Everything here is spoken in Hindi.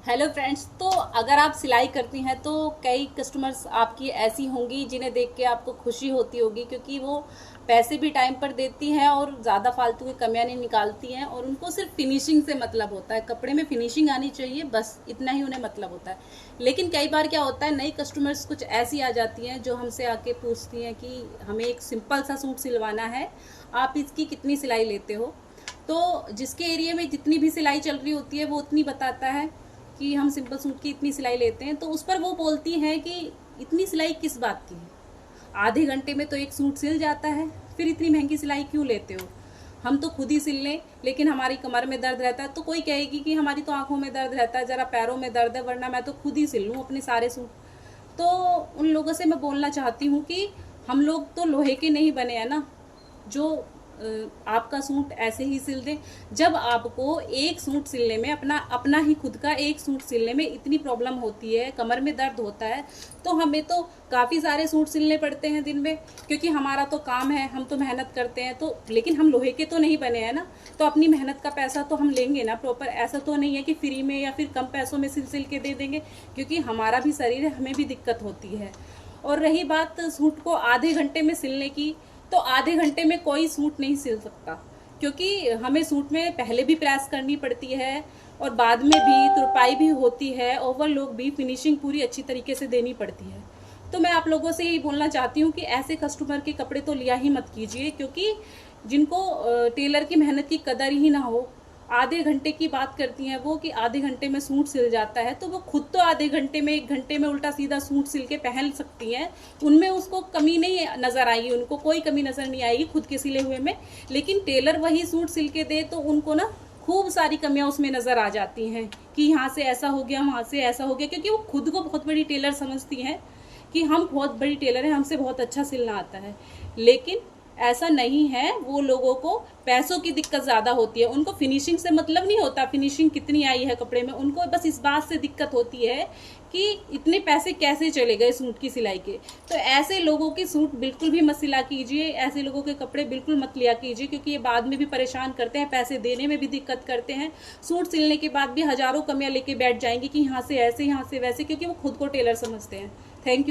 Hello friends. तो अगर आप सिलाई करती हैं तो कई कस्टमर्स आपकी ऐसी होंगी जिन्हें देख के आपको खुशी होती होगी, क्योंकि वो पैसे भी टाइम पर देती हैं और ज़्यादा फालतू की कमियां नहीं निकालती हैं और उनको सिर्फ फिनिशिंग से मतलब होता है, कपड़े में फिनिशिंग आनी चाहिए, बस इतना ही उन्हें मतलब होता है। लेकिन कई बार क्या होता है, नई कस्टमर्स कुछ ऐसी आ जाती हैं जो हमसे आके पूछती हैं कि हमें एक सिंपल सा सूट सिलवाना है, आप इसकी कितनी सिलाई लेते हो। तो जिसके एरिया में जितनी भी सिलाई चल रही होती है वो उतनी बताता है कि हम सिंपल सूट की इतनी सिलाई लेते हैं। तो उस पर वो बोलती हैं कि इतनी सिलाई किस बात की है, आधे घंटे में तो एक सूट सिल जाता है, फिर इतनी महंगी सिलाई क्यों लेते हो। हम तो खुद ही सिल लें, लेकिन हमारी कमर में दर्द रहता है। तो कोई कहेगी कि हमारी तो आंखों में दर्द रहता है, जरा पैरों में दर्द है, वरना मैं तो खुद ही सिल लूँ अपने सारे सूट। तो उन लोगों से मैं बोलना चाहती हूँ कि हम लोग तो लोहे के नहीं बने हैं ना, जो आपका सूट ऐसे ही सिल दें। जब आपको एक सूट सिलने में अपना अपना ही खुद का एक सूट सिलने में इतनी प्रॉब्लम होती है, कमर में दर्द होता है, तो हमें तो काफ़ी सारे सूट सिलने पड़ते हैं दिन में, क्योंकि हमारा तो काम है, हम तो मेहनत करते हैं। तो लेकिन हम लोहे के तो नहीं बने हैं ना, तो अपनी मेहनत का पैसा तो हम लेंगे ना प्रॉपर। ऐसा तो नहीं है कि फ्री में या फिर कम पैसों में सिल सिल के दे देंगे, क्योंकि हमारा भी शरीर है, हमें भी दिक्कत होती है। और रही बात सूट को आधे घंटे में सिलने की, तो आधे घंटे में कोई सूट नहीं सिल सकता, क्योंकि हमें सूट में पहले भी प्रेस करनी पड़ती है और बाद में भी तुरपाई भी होती है, ओवरलॉक भी, फिनिशिंग पूरी अच्छी तरीके से देनी पड़ती है। तो मैं आप लोगों से यही बोलना चाहती हूँ कि ऐसे कस्टमर के कपड़े तो लिया ही मत कीजिए, क्योंकि जिनको टेलर की मेहनत की कदर ही ना हो। आधे घंटे की बात करती हैं वो कि आधे घंटे में सूट सिल जाता है, तो वो खुद तो आधे घंटे में, एक घंटे में उल्टा सीधा सूट सिल के पहन सकती हैं। उनमें उसको कमी नहीं नजर आएगी, उनको कोई कमी नजर नहीं आएगी खुद के सिले हुए में। लेकिन टेलर वही सूट सिल के दे तो उनको ना खूब सारी कमियां उसमें नजर आ जाती हैं कि यहाँ से ऐसा हो गया, वहां से ऐसा हो गया, क्योंकि वो खुद को बहुत बड़ी टेलर समझती हैं कि हम बहुत बड़ी टेलर हैं, हमसे बहुत अच्छा सिलना आता है। लेकिन ऐसा नहीं है, वो लोगों को पैसों की दिक्कत ज्यादा होती है, उनको फिनिशिंग से मतलब नहीं होता, फिनिशिंग कितनी आई है कपड़े में, उनको बस इस बात से दिक्कत होती है कि इतने पैसे कैसे चले गए सूट की सिलाई के। तो ऐसे लोगों की सूट बिल्कुल भी मत सिला कीजिए, ऐसे लोगों के कपड़े बिल्कुल मत लिया कीजिए, क्योंकि ये बाद में भी परेशान करते हैं, पैसे देने में भी दिक्कत करते हैं। सूट सिलने के बाद भी हजारों कमियां लेके बैठ जाएंगे कि यहाँ से ऐसे, यहाँ से वैसे, क्योंकि वो खुद को टेलर समझते हैं। Thank you.